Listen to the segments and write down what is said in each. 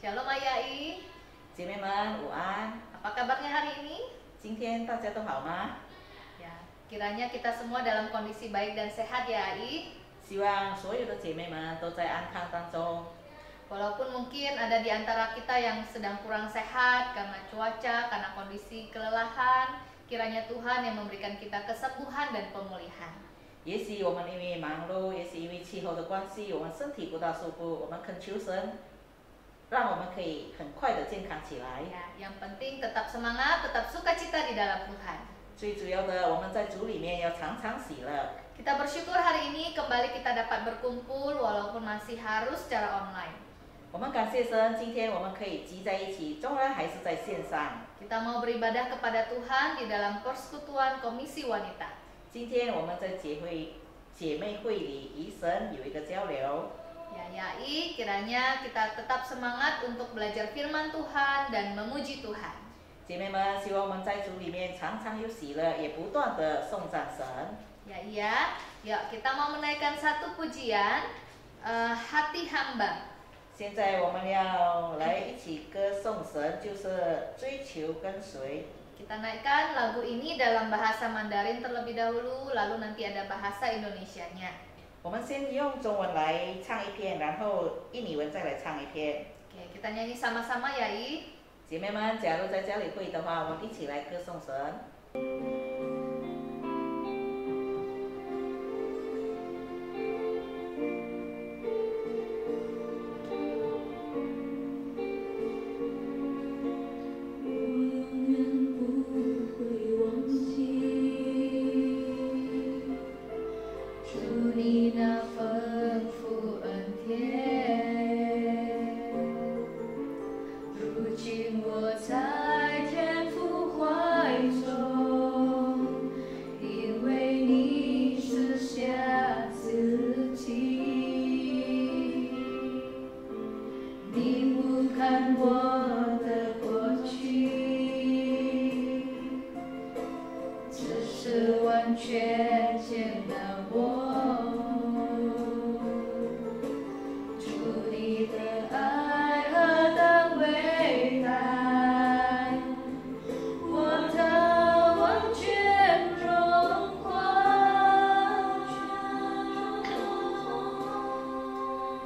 Shalom Ayai, 姐妹们午安， apa kabarnya hari ini? 今天大家都好吗？ Ya, kiranya kita semua dalam kondisi baik dan sehat ya Ai. 希望所有的姐妹们都在安康当中。 Walaupun mungkin ada di antara kita yang sedang kurang sehat karena cuaca, karena kondisi kelelahan, kiranya Tuhan yang memberikan kita kesembuhan dan pemulihan. 也许我们因为忙碌，也许因为气候的关系，我们身体不大舒服，我们恳求神，让我们可以很快的健康起来。 Ya, yang penting tetap semangat, tetap sukacita di dalam Tuhan. 最主要的，我们在主里面要常常喜乐。 Kita bersyukur hari ini kembali kita dapat berkumpul walaupun masih harus secara online. 我们感谢神，今天我们可以集在一起，纵然还是在线上。 Kita mau beribadah kepada Tuhan di dalam persekutuan Komisi Wanita. 今天我们在姐妹会里与神有一个交流。 Ya, Yai, kiranya kita tetap semangat untuk belajar firman Tuhan dan memuji Tuhan. 姐妹们，希望我们在主里面常常有喜乐，也不断的颂赞神。 Ya, iya. Yuk, kita mau menaikkan satu pujian, Hati Hamba. 现在我们要来一起歌颂神，就是追求跟随。 Kita naikkan lagu ini dalam bahasa Mandarin terlebih dahulu, lalu nanti ada bahasa Indonesianya. 我们先用中文来唱一遍，然后印尼文再来唱一遍。 Oke, kita nyanyi sama-sama Yai. 姐妹们，假如在家里会的话，我们一起来歌颂神。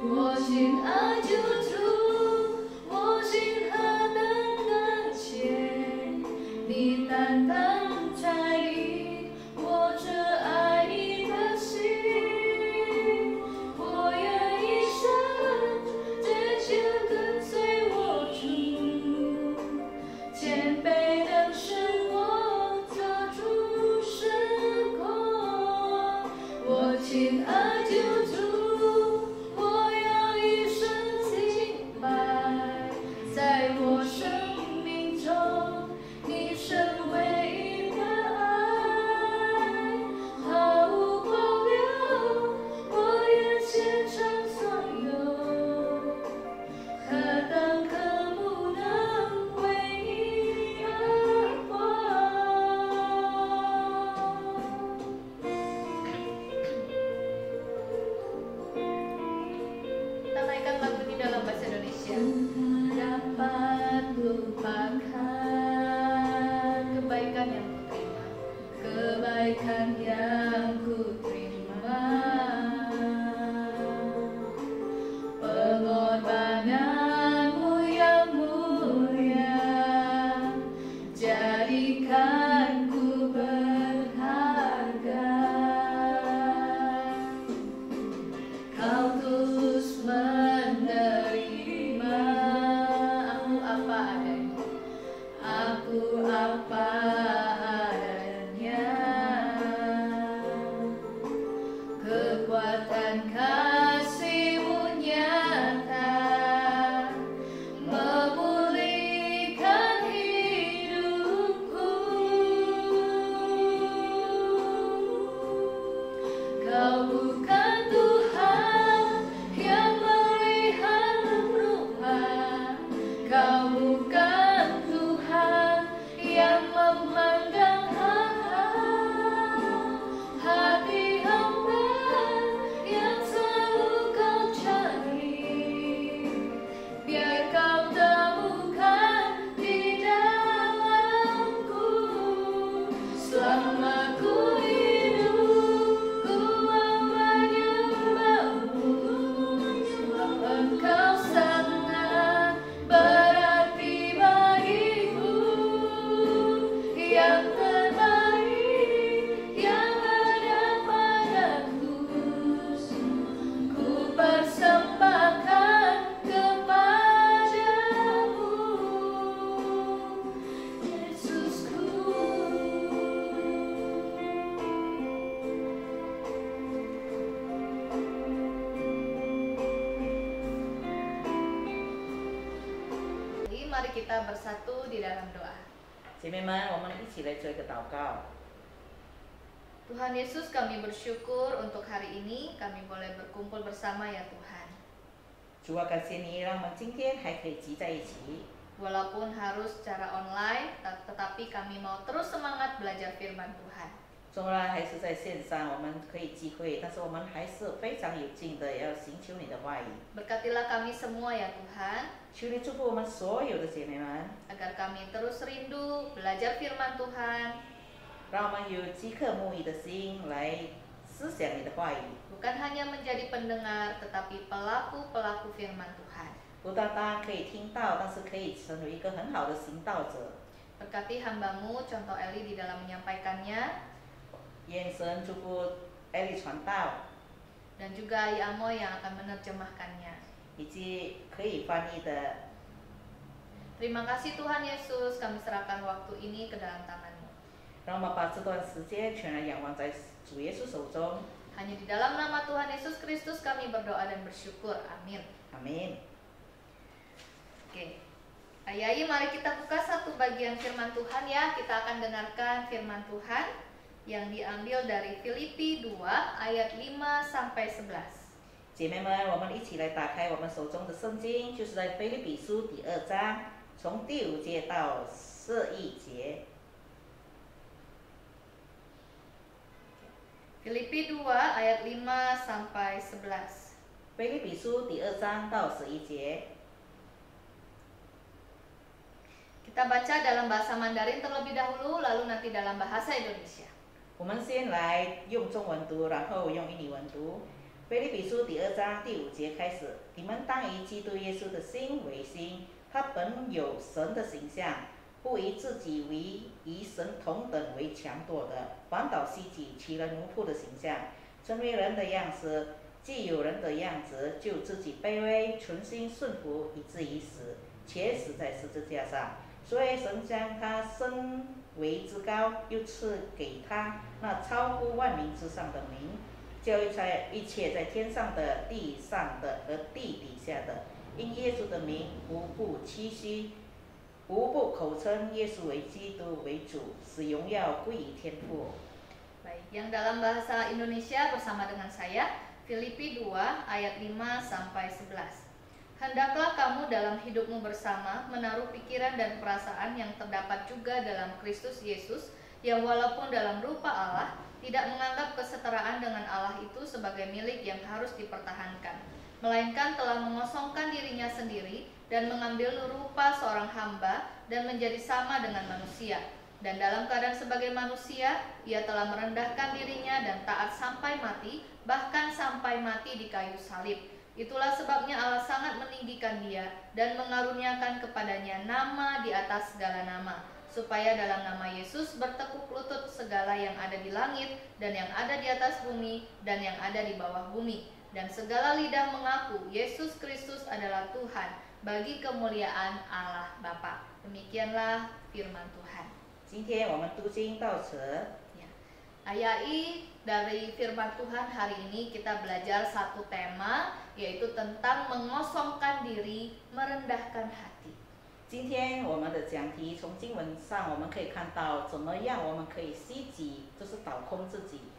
我心爱救主，我心爱。mari kita bersatu di dalam doa. 姐妹们，我们一起来做一个祷告。 Tuhan Yesus, kami bersyukur untuk hari ini kami boleh berkumpul bersama ya Tuhan. 主啊，感谢你让我们今天还可以集在一起。 Walaupun harus secara online, tetapi kami mau terus semangat belajar firman Tuhan. 虽然还是在线上，我们可以聚会，但是我们还是非常有劲的要寻求你的话语。 Berkatilah kami semua ya Tuhan, 求你祝福我们所有的姐妹们， agar kami terus rindu belajar firman Tuhan, 让我们有即刻沐浴的心来思想你的话语， bukan hanya menjadi pendengar, tetapi pelaku-pelaku firman Tuhan. 不单单可以听到，但是可以成为一个很好的行道者。 Berkati hamba-Mu, contoh Eli di dalam menyampaikannya, 愿神祝福艾利传道， dan juga Amoy yang akan menerjemahkannya. 以及可以翻译的。 Terima kasih Tuhan Yesus, kami serahkan waktu ini ke dalam tangan-Mu. 让我们把这段时间全然仰望在主耶稣手中。 Hanya di dalam nama Tuhan Yesus Kristus kami berdoa dan bersyukur. Amin. Amin. Oke. Ayai, mari kita buka satu bagian firman Tuhan ya. Kita akan dengarkan firman Tuhan yang diambil dari Filipi 2 ayat 5 sampai 11. 姐妹们，我们一起来打开我们手中的圣经，就是在腓立比书第2章，从第5节到11节。 Filipi 2 ayat 5 sampai 11. 腓立比书第2章到11节。 Kita baca dalam bahasa Mandarin terlebih dahulu, lalu nanti dalam bahasa Indonesia. 我们先来用中文读，然后用印尼文读。腓立比书第2章第5节开始：你们当以基督耶稣的心为心，他本有神的形象，不以自己与神同等为强夺的，反倒希己，取了奴仆的形象，成为人的样式。既有人的样子，就自己卑微，存心顺服，以至于死，且死在十字架上。所以神将他升为至高，又赐给他那超乎万民之上的名，叫一切在天上的、地上的和地底下的，因耶稣的名，无不屈膝，无不口称耶稣为基督为主，使荣耀归于天父。 Baik, yang dalam bahasa Indonesia bersama dengan saya, Filipi 2 ayat 5 sampai 11. Hendaklah kamu dalam hidupmu bersama menaruh pikiran dan perasaan yang terdapat juga dalam Kristus Yesus, yang walaupun dalam rupa Allah, tidak menganggap kesetaraan dengan Allah itu sebagai milik yang harus dipertahankan, melainkan telah mengosongkan dirinya sendiri dan mengambil rupa seorang hamba dan menjadi sama dengan manusia. Dan dalam keadaan sebagai manusia, ia telah merendahkan dirinya dan taat sampai mati, bahkan sampai mati di kayu salib. Itulah sebabnya Allah sangat meninggikan dia dan mengaruniakan kepadanya nama di atas segala nama, supaya dalam nama Yesus bertekuk lutut segala yang ada di langit dan yang ada di atas bumi dan yang ada di bawah bumi, dan segala lidah mengaku Yesus Kristus adalah Tuhan, bagi kemuliaan Allah Bapa. Demikianlah firman Tuhan. 今天我们读经到此。 Ayai, dari firman Tuhan hari ini kita belajar satu tema, yaitu tentang mengosongkan diri, merendahkan hati. 今天我们的讲题从经文上我们可以看到，怎么样我们可以息己，就是倒空自己。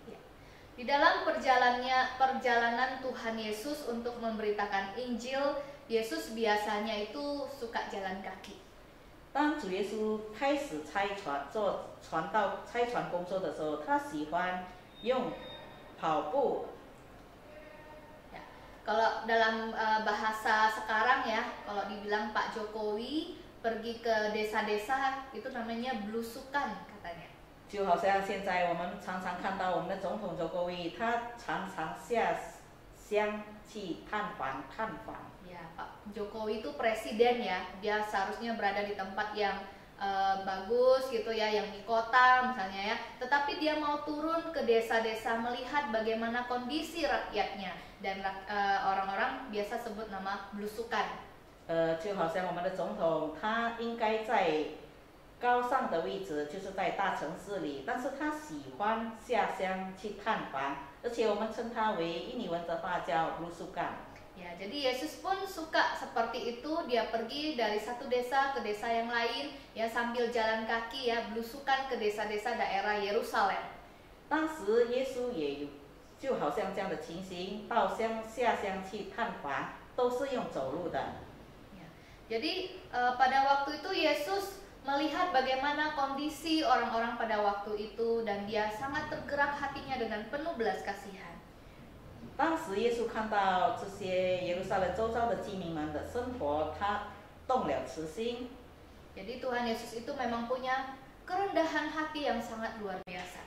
Di dalam perjalanan Tuhan Yesus untuk memberitakan Injil, Yesus biasanya itu suka jalan kaki. 当主耶稣开始差传工作的时候，他喜欢用跑步。 Ya, kalau dalam bahasa sekarang ya, kalau dibilang Pak Jokowi pergi ke desa-desa itu namanya belusukan katanya. 就好像现在我们常常看到我们的总统周国威，他常常下乡去探访。 Ya, Pak Jokowi itu presiden ya, dia seharusnya berada di tempat yang bagus gitu ya, yang di kota misalnya ya. Tetapi dia mau turun ke desa-desa melihat bagaimana kondisi rakyatnya, dan orang-orang biasa sebut nama belusukan. 就好像我们的总统，他应该在高尚的位置，就是在大城市里，但是他喜欢下乡去探访，而且我们称他为印尼文的话叫 belusukan。Ya, jadi Yesus pun suka seperti itu, dia pergi dari satu desa ke desa yang lain, ya sambil jalan kaki ya, belusukan ke desa-desa daerah Yerusalem. 当时耶稣也有，就好像这样的情形，到下乡去探访，都是用走路的。 Ya, jadi pada waktu itu Yesus melihat bagaimana kondisi orang-orang pada waktu itu dan dia sangat tergerak hatinya dengan penuh belas kasihan. 当时耶稣看到这些耶路撒冷周遭的居民们的生活，他动了慈心。 Jadi Tuhan Yesus itu memang punya kerendahan hati yang sangat luar biasa.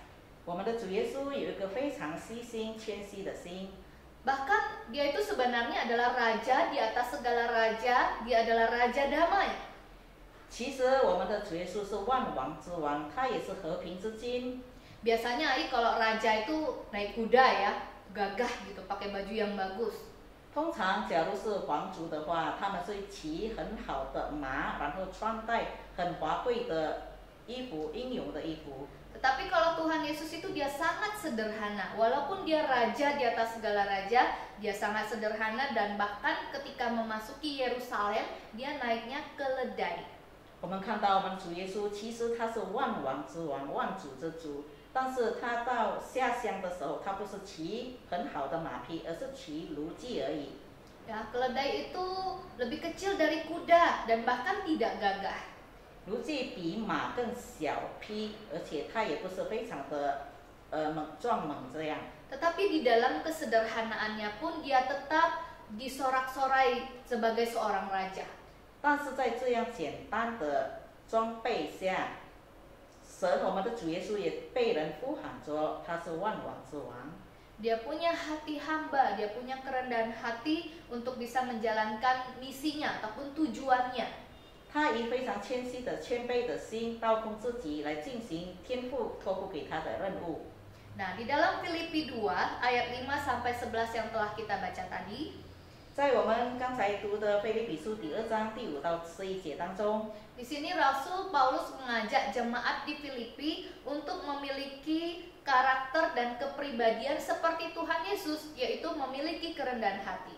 我们的主耶稣有一个非常细心、谦虚的心。 Bahkan dia itu sebenarnya adalah raja di atas segala raja, dia adalah raja damai. 其实我们的主耶稣是万王之王，他也是和平之君。 Biasanya kalau raja itu naik kuda ya, gagah gitu, pakai baju yang bagus. 通常，假如是皇族的话，他们是骑很好的马，然后穿戴很华贵的衣服、英勇的衣服。 Tetapi kalau Tuhan Yesus itu dia sangat sederhana. Walaupun dia raja di atas segala raja, dia sangat sederhana dan bahkan ketika memasuki Yerusalem, dia naiknya keledai. 我们看到我们主耶稣，其实他是万王之王、万主之主，但是他到下乡的时候，他不是骑很好的马匹，而是骑驴驹而已。 Ya, keledai itu lebih kecil dari kuda dan bahkan tidak gagah. 驴驹比马更小匹，而且它也不是非常的壮猛这样。 Tetapi di dalam kesederhanaannya pun dia tetap disorak-sorai sebagai seorang raja. 但是在这样简单的装备下，神我们的主耶稣也被人呼喊着他是万王之王。 Dia punya hati hamba, dia punya kerendahan hati untuk bisa menjalankan misinya ataupun tujuannya. 他以非常谦卑的心，倒空自己来进行天父托付给他的任务。 Nah, di dalam Filipi 2 ayat 5 sampai 11 yang telah kita baca tadi, 在我们刚才读的腓立比书第2章第5到11节当中， di sini Rasul Paulus mengajak jemaat di Filipi untuk memiliki karakter dan kepribadian seperti Tuhan Yesus, yaitu memiliki kerendahan hati.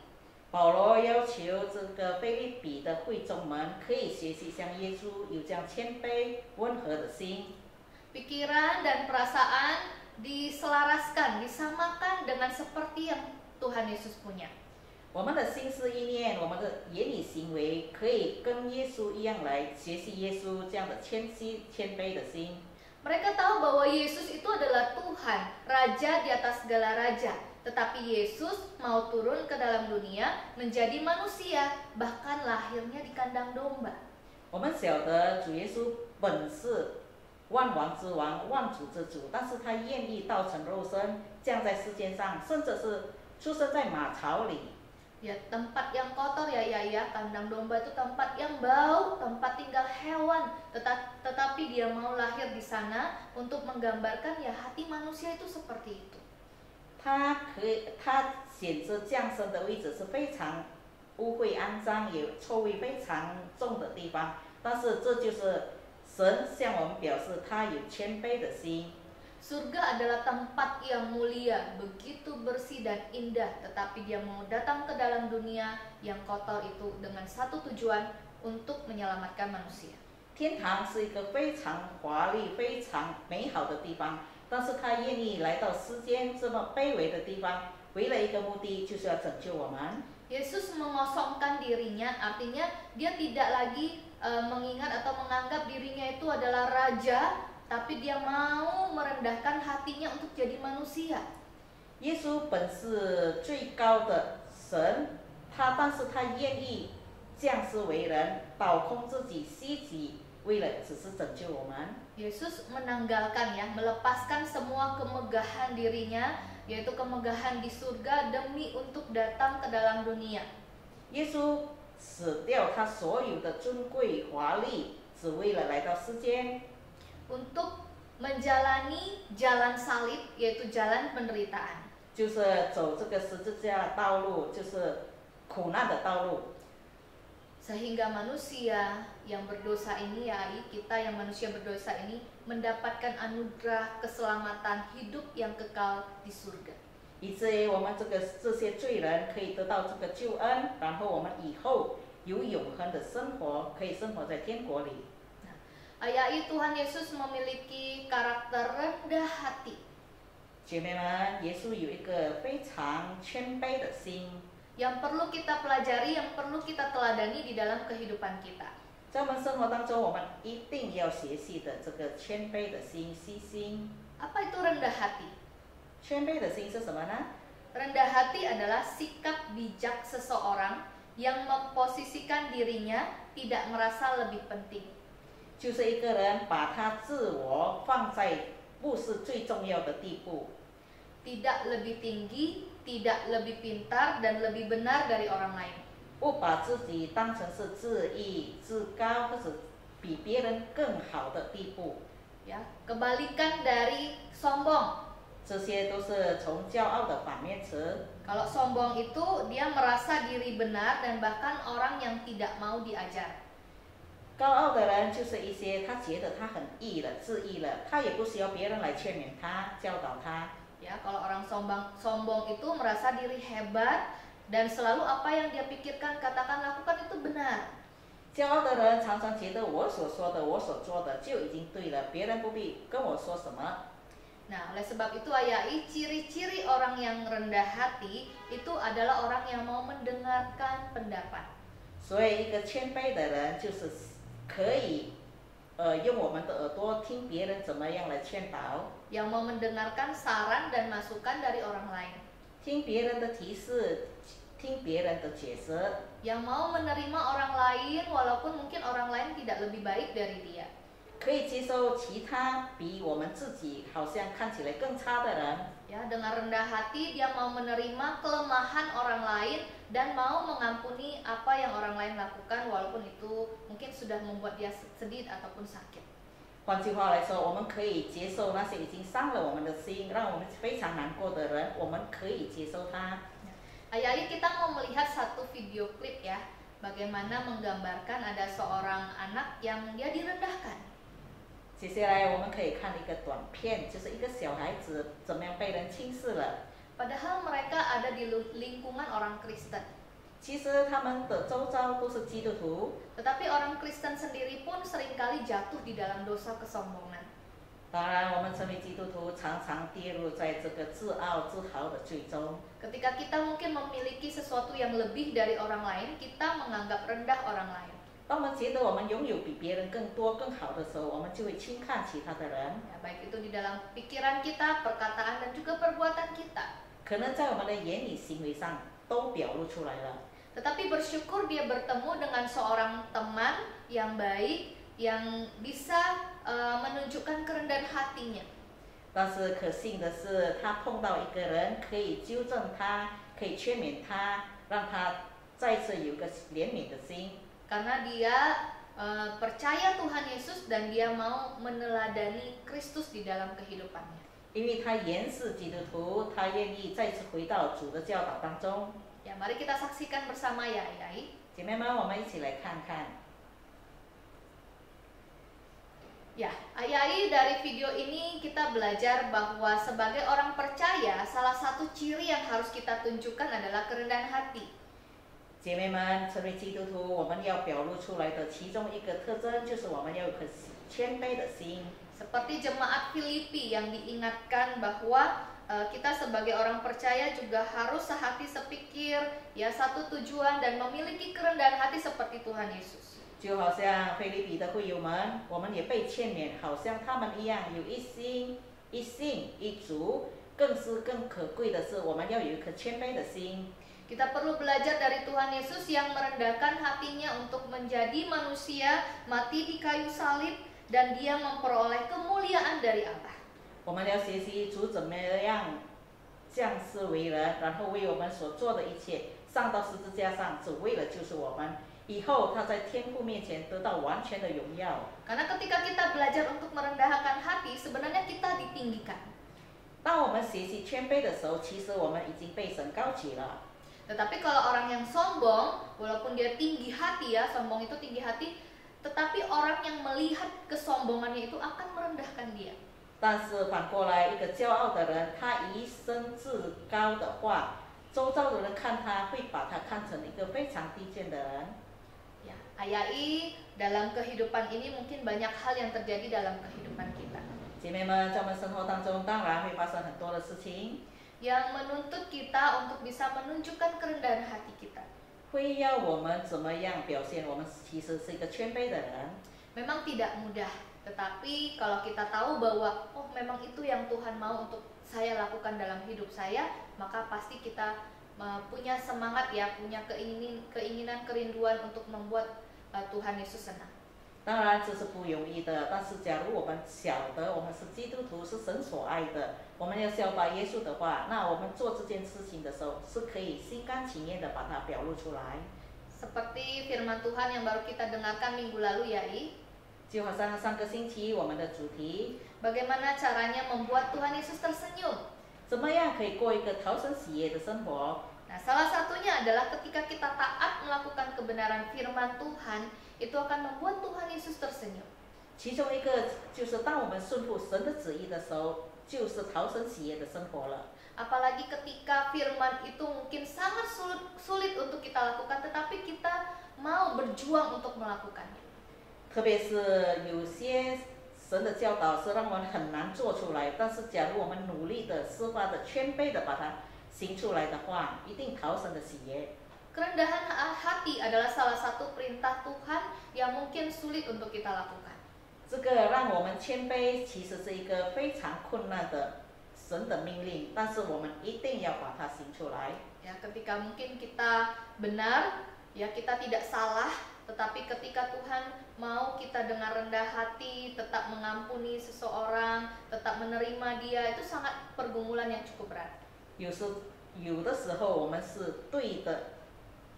保罗要求这个腓立比的会众们可以学习像耶稣有这样谦卑温和的心， Pikiran dan perasaan diselaraskan, disamakan dengan seperti yang Tuhan Yesus punya. 我们的心思意念，我们的言语行为，可以跟耶稣一样来学习耶稣这样的谦卑的心。 Mereka tahu bahwa Yesus itu adalah Tuhan, Raja di atas segala raja. Tetapi Yesus mau turun ke dalam dunia menjadi manusia, bahkan lahirnya di kandang domba. 我们晓得主耶稣本是万王之王、万主之主，但是他愿意道成肉身，降在世间上，甚至是出生在马槽里。 Ya, tempat yang kotor ya, kandang domba itu tempat yang bau, tempat tinggal hewan. Tetapi dia mau lahir di sana untuk menggambarkan ya hati manusia itu seperti itu. 他选择降生的位置是非常污秽肮脏，也臭味非常重的地方，但是这就是神向我们表示他有谦卑的心。 Surga adalah tempat yang mulia, begitu bersih dan indah, tetapi dia mau datang ke dalam dunia yang kotor itu dengan satu tujuan, untuk menyelamatkan manusia. 天堂是一个非常华丽、非常美好的地方，但是他愿意来到世间这么卑微的地方，为了一个目的，就是要拯救我们。 Yesus mengosongkan dirinya, artinya dia tidak lagi mengingat atau menganggap dirinya itu adalah raja, tapi dia mau merendahkan hatinya untuk jadi manusia. 耶稣本是最高的神，但是他愿意降世为人，倒空自己，虚己，为了只是拯救我们。 Yesus menanggalkan ya, melepaskan semua kemegahan dirinya, yaitu kemegahan di surga demi untuk datang ke dalam dunia. 耶稣死掉他所有的尊贵华丽，只为了来到世间。 Untuk menjalani jalan salib, yaitu jalan penderitaan. 就是走这个十字架道路，就是苦难的道路。 Sehingga manusia yang berdosa ini, ya kita yang manusia berdosa ini, mendapatkan anugerah keselamatan hidup yang kekal di surga. 以至于我们这些罪人可以得到这个救恩，然后我们以后有永恒的生活，可以生活在天国里。Ayai Tuhan Yesus memiliki karakter rendah hati. 姐妹们，耶稣有一个非常谦卑的心。Yang perlu kita pelajari, yang perlu kita teladani di dalam kehidupan kita. 在我们生活当中，我们一定要学习的这个谦卑的心、细心。Apa itu rendah hati? 谦卑的心是什么呢？ Rendah hati adalah sikap bijak seseorang yang memposisikan dirinya tidak merasa lebih penting. 就是一个人把他自我放在不是最重要的地步。Tidak lebih tinggi, tidak lebih pintar, dan lebih benar dari orang lain. 不把自己当成是自义、自高或者比别人更好的地步。Ya, kebalikan dari sombong. 这些都是从骄傲的反面词。 Kalau sombong itu dia merasa diri benar dan bahkan orang yang tidak mau diajar. 高傲的人就是一些他觉得他很义了、自义了，他也不需要别人来劝勉他、教导他。 Ya, kalau orang sombong itu merasa diri hebat dan selalu apa yang dia pikirkan, katakan, lakukan itu benar. 骄傲的人常常觉得我所说的、我所做的就已经对了，别人不必跟我说什么。 Nah, oleh sebab itu ayai ciri-ciri orang yang rendah hati itu adalah orang yang mau mendengarkan pendapat. 所以一个谦卑的人就是可以，用我们的耳朵听别人怎么样来劝导。 Yang mau mendengarkan saran dan masukan dari orang lain. 听别人的提示，听别人的解释。 Yang mau menerima orang lain walaupun mungkin orang lain tidak lebih baik dari dia. 可以接受其他比我们自己好像看起来更差的人。 Ya, dengan rendah hati dia mau menerima kelemahan orang lain dan mau mengampuni apa yang orang lain lakukan walaupun itu mungkin sudah membuat dia sedih ataupun sakit. 换句话来说，我们可以接受那些已经伤了我们的心，让我们非常难过的人，我们可以接受他。 Ayai kita mau melihat satu video klip ya, bagaimana menggambarkan ada seorang anak yang dia direndahkan. 接下来我们可以看一个短片，就是一个小孩子怎么样被人轻视了。 Padahal mereka ada di lingkungan orang Kristen. 其实他们的周遭都是基督徒， Tetapi orang Kristen sendiri pun seringkali jatuh di dalam dosa kesombongan. 当然我们成为基督徒常常跌入在这个自傲自豪的罪中。 Ketika kita mungkin memiliki sesuatu yang lebih dari orang lain, kita menganggap rendah orang lain. 当我们觉得我们拥有比别人更多更好的时候，我们就会轻看其他的人。 Ya, baik itu di dalam pikiran kita, perkataan, dan juga perbuatan kita. 可能在我们的言语行为上都表露出来了。 Tetapi bersyukur dia bertemu dengan seorang teman yang baik, yang bisa menunjukkan kerendahan hatinya. 但是可幸的是，他碰到一个人可以纠正他，可以劝勉他，让他再次有个怜悯的心。 Karena dia percaya Tuhan Yesus dan dia mau meneladani Kristus di dalam kehidupannya. 因为他严视基督徒，他愿意再次回到主的教导当中。 Ya, mari kita saksikan bersama ya, Ayai. 姐妹们，我们一起来看看。 Ya, Ayai, dari video ini kita belajar bahwa sebagai orang percaya, salah satu ciri yang harus kita tunjukkan adalah kerendahan hati. 姐妹们，成为基督徒，我们要表露出来的其中一个特征，就是我们要有颗谦卑的心。 Seperti jemaat Filipi yang diingatkan bahwa kita sebagai orang percaya juga harus sehati sepikir, ya satu tujuan dan memiliki kerendahan hati seperti Tuhan Yesus. 就好像菲律比的会友们，我们也被劝勉，好像他们一样，有一心、一信、一主。更是更可贵的是，我们要有一颗谦卑的心。 Kita perlu belajar dari Tuhan Yesus yang merendahkan hatinya untuk menjadi manusia, mati di kayu salib, dan dia memperoleh kemuliaan dari Allah. 我们要学习主怎么样降世为人，然后为我们所做的一切上到十字架上，只为了救赎我们。以后他在天父面前得到完全的荣耀。 Karena ketika kita belajar untuk merendahkan hati, sebenarnya kita ditinggikan. 当我们学习谦卑的时候，其实我们已经被神高举了。 Tetapi kalau orang yang sombong, walaupun dia tinggi hati ya, sombong itu tinggi hati, tetapi orang yang melihat kesombongannya itu akan merendahkan dia. 但是反过来，一个骄傲的人，他以身自高的话，周遭的人看他会把他看成一个非常低贱的人。 Ya, ayai dalam kehidupan ini mungkin banyak hal yang terjadi dalam kehidupan kita 姐妹们，在我们生活当中，当然会发生很多的事情， yang menuntut kita untuk bisa menunjukkan kerendahan hati kita. 会要我们怎么样表现我们其实是一个谦卑的人。 Memang tidak mudah, tetapi kalau kita tahu bahwa oh memang itu yang Tuhan mau untuk saya lakukan dalam hidup saya, maka pasti kita punya semangat ya, punya keinginan, kerinduan untuk membuat Tuhan Yesus senang. 当然这是不容易的，但是假如我们晓得我们是基督徒，是神所爱的，我们要效法耶稣的话，那我们做这件事情的时候是可以心甘情愿的把它表露出来。 Seperti firman Tuhan yang baru kita dengarkan minggu lalu ya, 就好像上个星期我们的主题， bagaimana caranya membuat Tuhan Yesus tersenyum. 怎么样可以过一个讨神喜悦的生活？ Nah, salah satunya adalah ketika kita taat melakukan kebenaran firman Tuhan, itu akan membuat Tuhan Yesus tersenyum. 其中一个就是当我们顺服神的旨意的时候，就是讨神喜悦的生活了。 Apalagi ketika firman itu mungkin sangat sulit untuk kita lakukan, tetapi kita mau berjuang untuk melakukannya. 特别是有些神的教导是让我们很难做出来，但是假如我们努力的、施发的、谦卑的把它行出来的话，一定讨神的喜悦。 Kerendahan hati adalah salah satu perintah Tuhan yang mungkin sulit untuk kita lakukan. 这个让我们谦卑，其实是一个非常困难的神的命令，但是我们一定要把它行出来。 Ya, ketika mungkin kita benar, ya kita tidak salah, tetapi ketika Tuhan mau kita dengan rendah hati, tetap mengampuni seseorang, tetap menerima dia, itu sangat pergumulan yang cukup berat. 有的时候我们是对的，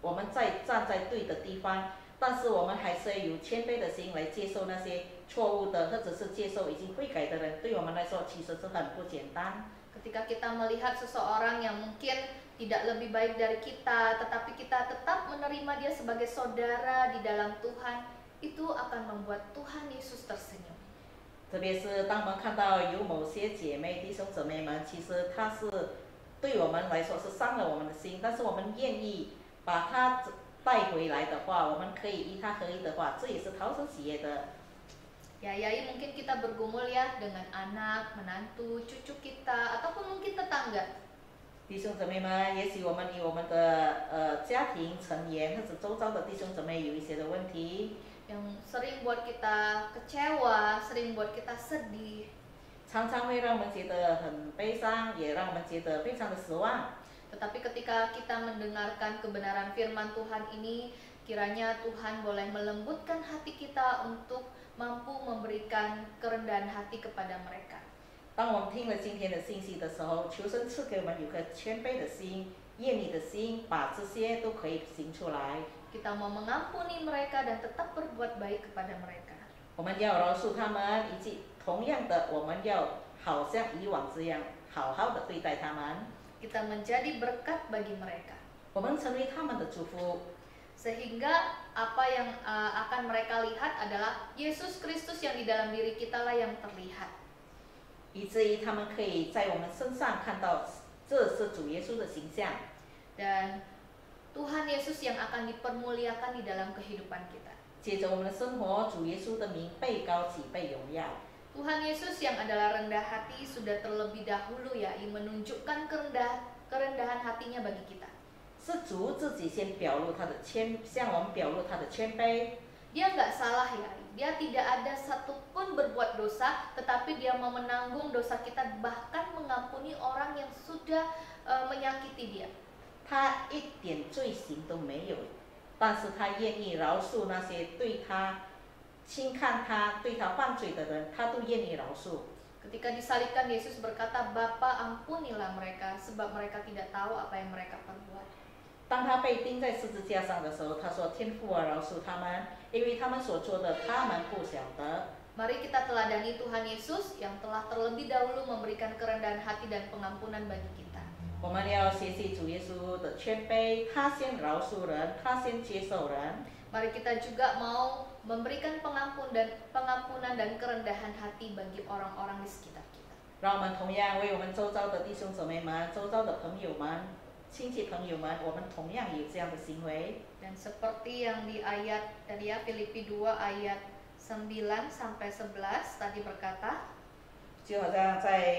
我们站在对的地方，但是我们还是要有谦卑的心来接受那些错误的，或者是接受已经悔改的人，对我们来说其实是很不简单。 Ketika kita melihat seseorang yang mungkin tidak lebih baik dari kita, tetapi kita tetap menerima dia sebagai saudara di dalam Tuhan, itu akan membuat Tuhan Yesus tersenyum. 特别是当我们看到有某些姐妹弟兄姊妹们，其实他是对我们来说是伤了我们的心，但是我们愿意把他带回来的话，我们可以与他合一的话，这也是讨神喜悦的。 Ya, yai mungkin kita bergumul ya dengan anak, menantu, cucu kita, ataupun mungkin tetangga. 弟兄姊妹们，也许我们与我们的家庭成员或者周遭的弟兄姊妹有一些的问题， yang sering buat kita kecewa, sering buat kita sedih. 常常会让我们觉得很悲伤，也让我们觉得非常的失望。 Tetapi ketika kita mendengarkan kebenaran firman Tuhan ini, kiranya Tuhan boleh melembutkan hati kita untuk mampu memberikan kerendahan hati kepada mereka. 当我们听了今天的信息的时候，求神赐给我们有颗谦卑的心、愿意的心，把这些都可以行出来。 Kita mau mengampuni mereka dan tetap berbuat baik kepada mereka. 我们要饶恕他们，以及同样的，我们要好像以往这样好好的对待他们。 Kita menjadi berkat bagi mereka. 我们成为他们的祝福。 Sehingga apa yang akan mereka lihat adalah Yesus Kristus yang di dalam diri kita lah yang terlihat. 以至于他们可以在我们身上看到这是主耶稣的形象。 Dan Tuhan Yesus yang akan dipermuliakan di dalam kehidupan kita. 借着我们的生活，主耶稣的名被高举、被荣耀。 Tuhan Yesus yang adalah rendah hati sudah terlebih dahulu ya menunjukkan kerendahan hatinya bagi kita. 是主自己先表露他的向我们表露他的谦卑。 Dia nggak salah ya, dia tidak ada satupun berbuat dosa, tetapi dia mau menanggung dosa kita, bahkan mengampuni orang yang sudah menyakiti dia. 他一点罪行都没有，但是他愿意饶恕那些对他轻看他、对他犯罪的人，他都愿意饶恕。 Ketika disalibkan, Yesus berkata, Bapa ampunilah mereka, sebab mereka tidak tahu apa yang mereka perbuat. 当他被钉在十字架上的时候，他说：“天父啊，饶恕他们，因为他们所做的，他们不晓得。” Mari kita teladani Tuhan Yesus yang telah terlebih dahulu memberikan kerendahan hati dan pengampunan bagi kita. 我们要学习主耶稣的谦卑，他先饶恕人，他先接受人。Mari kita juga mau memberikan pengampunan dan kerendahan hati bagi orang-orang di sekitar kita. 让我们同样为我们周遭的弟兄姊妹们、周遭的朋友们、亲戚朋友们，我们同样有这样的行为。 Dan seperti yang di ayat tadi ya, Filipi 2 ayat 9 sampai 11 tadi berkata, 就好像在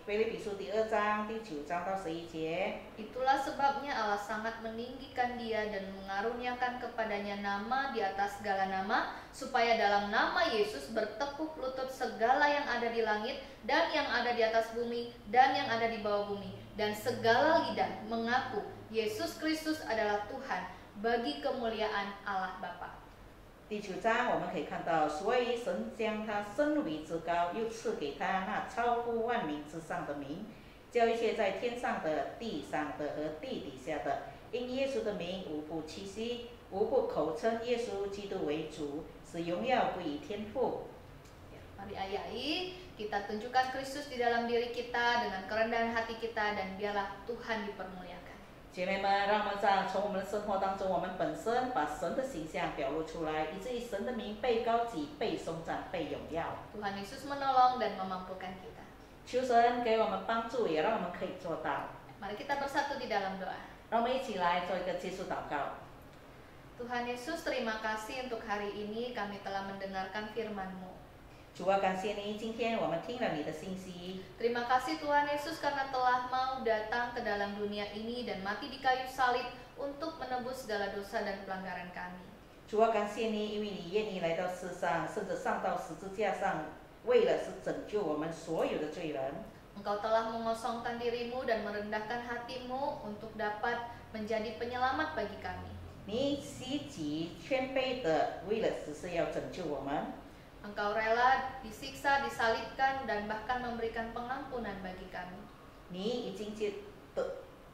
腓立比书第2章第9章到11节， itulah sebabnya Allah sangat meninggikan dia dan mengaruniakan kepadanya nama di atas segala nama, supaya dalam nama Yesus bertekuk lutut segala yang ada di langit dan yang ada di atas bumi dan yang ada di bawah bumi, dan segala lidah mengaku Yesus Kristus adalah Tuhan bagi kemuliaan Allah Bapa. 第9章我们可以看到，所以神将他升为至高，又赐给他那超乎万名之上的名，叫一切在天上的、地上的和地底下的，因耶稣的名无不屈膝，无不口称耶稣基督为主，使荣耀归于天父。 Mari ayai kita tunjukkan Kristus di dalam diri kita dengan kerendahan hati kita, dan biarlah Tuhan dipermuliakan. 姐妹们，让我们从我们的生活当中，我们本身把神的形象表露出来，以至于神的名被高举、被颂赞、被荣耀。 Tuhan Yesus menolong dan memampukan kita. 求神给我们帮助，也让我们可以做到。 Mari kita bersatu di dalam doa. 让我们一起来做一个结束祷告。 Tuhan Yesus, terima kasih untuk hari ini kami telah mendengarkan firman-Mu. 主啊，感谢你，今天我们听了你的信息。 Terima kasih Tuhan Yesus karena telah mau datang ke dalam dunia ini dan mati di kayu salib untuk menebus segala dosa dan pelanggaran kami. 主啊，感谢你，因为你愿意来到世上，甚至上到十字架上，为了是拯救我们所有的罪人。 Engkau telah mengosongkan dirimu dan merendahkan hatimu untuk dapat menjadi penyelamat bagi kami. 你袭击谦卑的，为了只是要拯救我们。 Engkau rela disiksa, disalibkan, dan bahkan memberikan pengampunan bagi kami. 你已经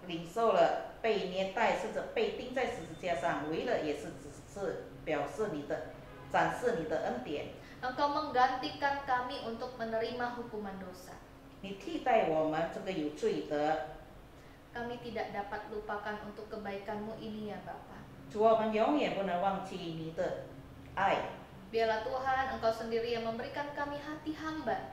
领受了被虐待，甚至被钉在十字架上，为了也是只是表示你的、展示你的恩典。 Engkau menggantikan kami untuk menerima hukuman dosa. 你替代我们这个有罪的。 Kami tidak dapat lupakan untuk kebaikan-Mu ini ya Bapa. 主啊，我们永远不能忘记你的爱。 Biarlah Tuhan, Engkau sendiri yang memberikan kami hati hamba.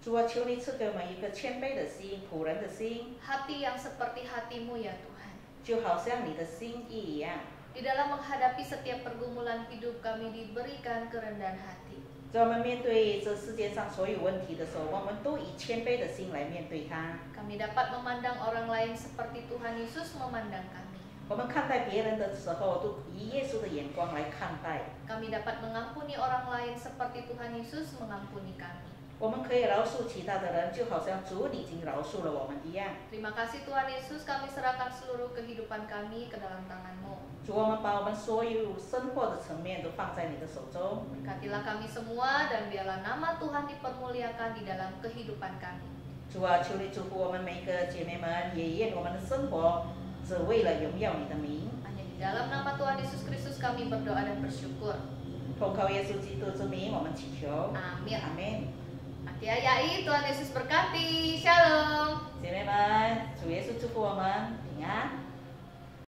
主啊，求你赐给我们一个谦卑的心、仆人的心， Hati yang seperti hati-Mu ya Tuhan. 就好像你的心意一样。 Di dalam menghadapi setiap pergumulan hidup kami diberikan kerendahan hati. 在我们面对这世界上所有问题的时候，我们都以谦卑的心来面对它。 Kami dapat memandang orang lain seperti Tuhan Yesus memandang kami. 我们看待别人的时候，都以耶稣的眼光来看待。 Kami dapat mengampuni orang lain seperti Tuhan Yesus mengampuni kami. 我们可以饶恕其他的人，就好像主你已经饶恕了我们一样。 Terima kasih Tuhan Yesus, kami serahkan seluruh kehidupan kami ke dalam tangan-Mu. 主，我们把我们所有生活的层面都放在你的手中。 Berkatilah kami semua dan biarlah nama Tuhan dipermuliakan di dalam kehidupan kami. 主啊，求你祝福我们每一个姐妹们，也愿我们的生活只为了荣耀你的名。 Hanya di dalam nama Tuhan Yesus Kristus kami berdoa dan bersyukur. 奉靠耶稣基督之名，我们祈求。 Amin. 阿门。 Hati-hati, Tuhan Yesus berkati. Shalom. 姐妹们，主耶稣祝福我们平安。